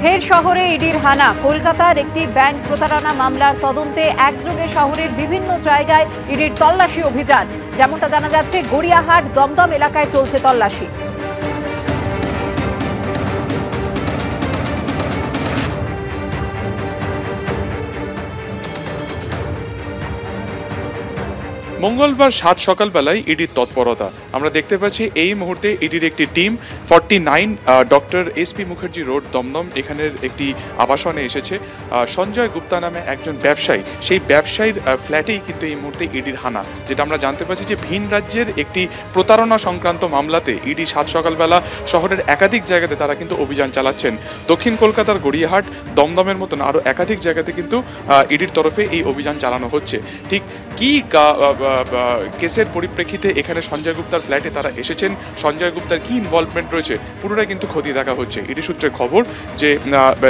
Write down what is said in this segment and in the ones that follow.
ফের শহরে ইডির হানা। কলকাতার একটি ব্যাংক প্রতারণা মামলার তদন্তে একযোগে শহরের বিভিন্ন জায়গায় ইডির তল্লাশি অভিযান। যেমনটা জানা যাচ্ছে, গড়িয়াহাট দমদম এলাকায় চলছে তল্লাশি। মঙ্গলবার ৭ সকালবেলায় ইডির তৎপরতা আমরা দেখতে পাচ্ছি। এই মুহূর্তে ইডির একটি team 49 doctor SP Mukherjee road Dum Dum এখানের একটি আবাসনে এসেছে। সঞ্জয় গুপ্তা নামে একজন ব্যবসায়ী, সেই ব্যবসায়ীর ফ্ল্যাটেই কিন্তু এই মুহূর্তে ইডির হানা। যেটা আমরা জানতে পারছি যে ভিন রাজ্যের একটি প্রতারণা সংক্রান্ত মামলাতে ইডি ৭ সকালবেলা শহরের একাধিক জায়গাতে তারা কিন্তু অভিযান চালাচ্ছেন। দক্ষিণ কলকাতার গড়িয়াহাট দমদমের মতন আরও একাধিক জায়গাতে কিন্তু ইডির তরফে এই অভিযান চালানো হচ্ছে। ঠিক কি কেসের পরিপ্রেক্ষিতে এখানে সঞ্জয় গুপ্তার ফ্ল্যাটে তারা এসেছেন, সঞ্জয় গুপ্তার কি ইনভলভমেন্ট রয়েছে, পুরোটাই কিন্তু খতিয়ে দেখা হচ্ছে। ইডি সূত্রে খবর যে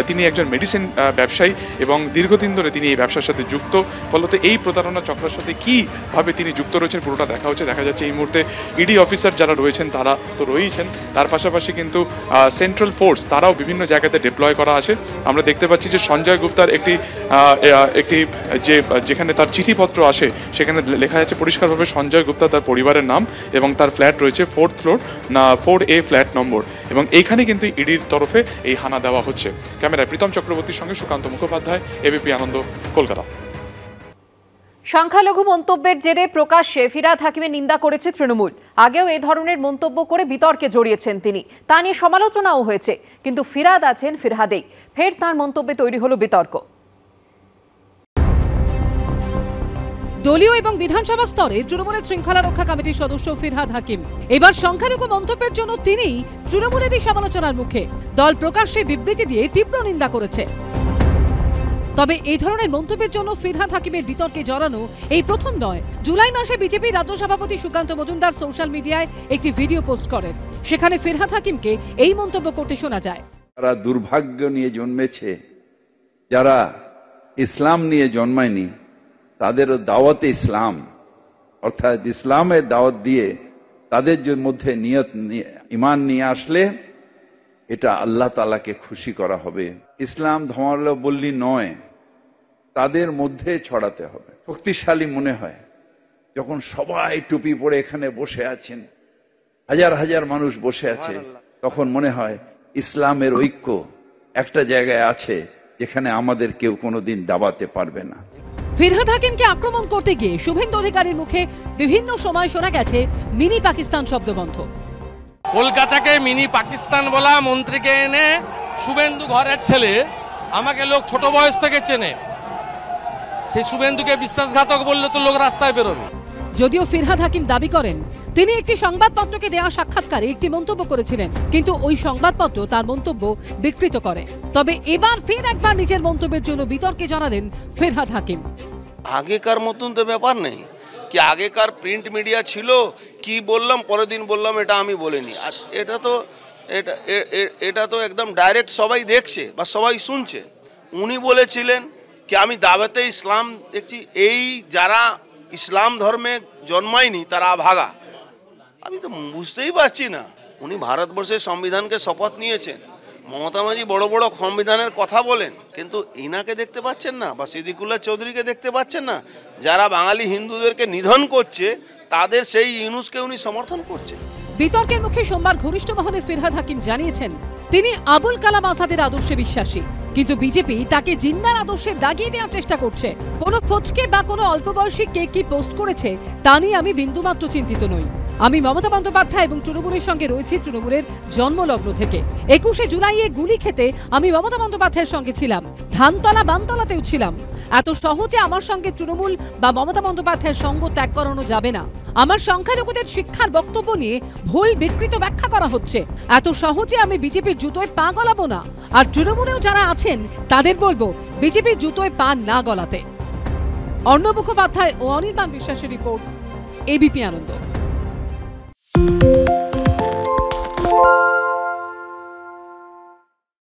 তিনি একজন মেডিসিন ব্যবসায়ী এবং দীর্ঘদিন ধরে তিনি এই ব্যবসার সাথে যুক্ত। ফলত এই প্রতারণা চক্রের সাথে কীভাবে তিনি যুক্ত রয়েছেন পুরোটা দেখা হচ্ছে। দেখা যাচ্ছে এই মুহূর্তে ইডি অফিসার যারা রয়েছেন তারা তো রয়েছেন, তার পাশাপাশি কিন্তু সেন্ট্রাল ফোর্স তারাও বিভিন্ন জায়গাতে ডিপ্লয় করা আছে। আমরা দেখতে পাচ্ছি যে সঞ্জয় গুপ্তার একটি যেখানে তার চিঠিপত্র আসে সেখানে লেখা যাচ্ছে পরিষ্কারভাবে সঞ্জয় গুপ্তা তার পরিবারের নাম এবং তার ফ্ল্যাট রয়েছে 4th ফ্লোর 4A ফ্ল্যাট নম্বর, এবং এইখানে কিন্তু ইডির তরফে এই হানা দেওয়া হচ্ছে। ক্যামেরায় প্রীতম চক্রবর্তীর সঙ্গে সুকান্ত মুখোপাধ্যায়, এবিপি আনন্দ, কলকাতা। সংখ্যালঘু মন্তব্যের জেরে প্রকাশ্যে ফিরহাদ হাকিমের নিন্দা করেছে তৃণমূল। আগেও এই ধরনের মন্তব্য করে বিতর্কে জড়িয়েছেন তিনি, তা নিয়ে সমালোচনাও হয়েছে। কিন্তু ফিরহাদ আছেন ফিরহাদেই, ফের তাঁর মন্তব্যে তৈরি হলো বিতর্ক। দলীয় এবং বিধানসভা স্তরে তৃণমূলের শৃঙ্খলা রক্ষা কমিটির সদস্য ফিরহাদ হাকিম এবার সংখ্যালঘু মন্তব্যের জন্য তিনিই তৃণমূলেরই সমালোচনার মুখে। দল প্রকাশ্যে বিবৃতি দিয়ে তীব্র নিন্দা করেছে। তবে এই ধরনের মন্তব্যের জন্য ফিরহাদ হাকিমের বিতর্কে জড়ানো এই প্রথম নয়। জুলাই মাসে বিজেপি রাজ্য সভাপতি সুকান্ত মজুমদার সোশ্যাল মিডিয়ায় একটি ভিডিও পোস্ট করেন। সেখানে ফিরহাদ হাকিমকে এই মন্তব্য করতে শোনা যায়। যারা দুর্ভাগ্য নিয়ে জন্মেছে, যারা ইসলাম নিয়ে জন্মায়নি, তাদেরও দাওয়াতে ইসলাম অর্থাৎ ইসলামের দাওয়াত দিয়ে তাদের মধ্যে নিয়ত ইমান নিয়ে আসলে এটা আল্লাহ তাআলাকে খুশি করা হবে। ইসলাম ধর্মাবলম্বী নয়, তাদের মধ্যে ছড়াতে হবে। শক্তিশালী মনে হয় যখন সবাই টুপি পরে এখানে বসে আছেন, হাজার হাজার মানুষ বসে আছে, তখন মনে হয় ইসলামের ঐক্য একটা জায়গায় আছে যেখানে আমাদের কেউ কোনোদিন দাবাতে পারবে না। ফিরহাদ হাকিমকে আক্রমণ করতে গিয়ে শুভেন্দু অধিকারীর মুখে বিভিন্ন সময় শোনা গেছে মিনি পাকিস্তান শব্দবন্ধ। কলকাতাকে মিনি পাকিস্তান বলা মন্ত্রীকে এনে শুভেন্দু ঘরের ছেলে, আমাকে লোক ছোট বয়স থেকে চেনে, সেই শুভেন্দুকে বিশ্বাসঘাতক বললে তো লোক রাস্তায় বেরোবে। যদিও ফিরহাদ হাকিম দাবি করেন তিনি একটি সংবাদপত্রকে দেওয়া সাক্ষাৎকারে একটি মন্তব্য করেছিলেন, কিন্তু ওই সংবাদপত্র তার মন্তব্য বিকৃত করে। তবে এবার ফের একবার নিজের মন্তব্যের জন্য বিতর্কে জড়ালেন ফিরহাদ হাকিম। আগেকার মতন তো ব্যাপার নেই কি, আগেকার প্রিন্ট মিডিয়া ছিল কি বললাম পরের দিন বললাম এটা আমি বলিনি। আর এটা তো একদম ডাইরেক্ট সবাই দেখছে বা সবাই শুনছে। উনি বলেছিলেন কি আমি দাওয়াতে ইসলাম দেখছি, এই যারা ইসলাম ধর্মে জন্মায়নি তারা ভাগা। আমি তো বুঝতেই পারছি না। উনি ভারতবর্ষের সংবিধানকে শপথ নিয়েছেন, মমতা মাঝি বড় বড় সংবিধানের কথা বলেন, কিন্তু ইনাকে দেখতে পাচ্ছেন না বা সিদ্দিকুল্লাহ চৌধুরীকে দেখতে পাচ্ছেন না। যারা বাঙালি হিন্দুদেরকে নিধন করছে তাদের সেই ইউনুসকে উনি সমর্থন করছে। বিতর্কের মুখে সোমবার ঘনিষ্ঠ মহলে ফিরহাদ হাকিম জানিয়েছেন তিনি আবুল কালাম আজাদের আদর্শে বিশ্বাসী, কিন্তু বিজেপি তাকে জিন্নার আদর্শে দাগিয়ে দেওয়ার চেষ্টা করছে। কোনো ফচকে বা কোনো অল্প বয়সী কে কি পোস্ট করেছে তা নিয়ে আমি বিন্দুমাত্র চিন্তিত নই। আমি মমতা বন্দ্যোপাধ্যায় এবং তৃণমূলের সঙ্গে রয়েছি তৃণমূলের জন্মলগ্ন থেকে। 21শে জুলাইয়ে গুলি খেতে আমি মমতা বন্দ্যোপাধ্যায়ের সঙ্গে ছিলাম, ধানতলা বানতলাতেও ছিলাম। এত সহজে আমার সঙ্গে তৃণমূল বা মমতা বন্দ্যোপাধ্যায়ের সঙ্গ ত্যাগ করানো যাবে না। আমার সংখ্যালঘুদের শিক্ষার বক্তব্য নিয়ে ভুল বিকৃত ব্যাখ্যা করা হচ্ছে। এত সহজে আমি বিজেপির জুতোয় পা গলাবো না। আর তৃণমূলেও যারা আছেন তাদের বলবো বিজেপির জুতোয় পা না গলাতে। অর্ণব মুখোপাধ্যায় ও অনির্বাণ বিশ্বাসের রিপোর্ট, এবিপি আনন্দ।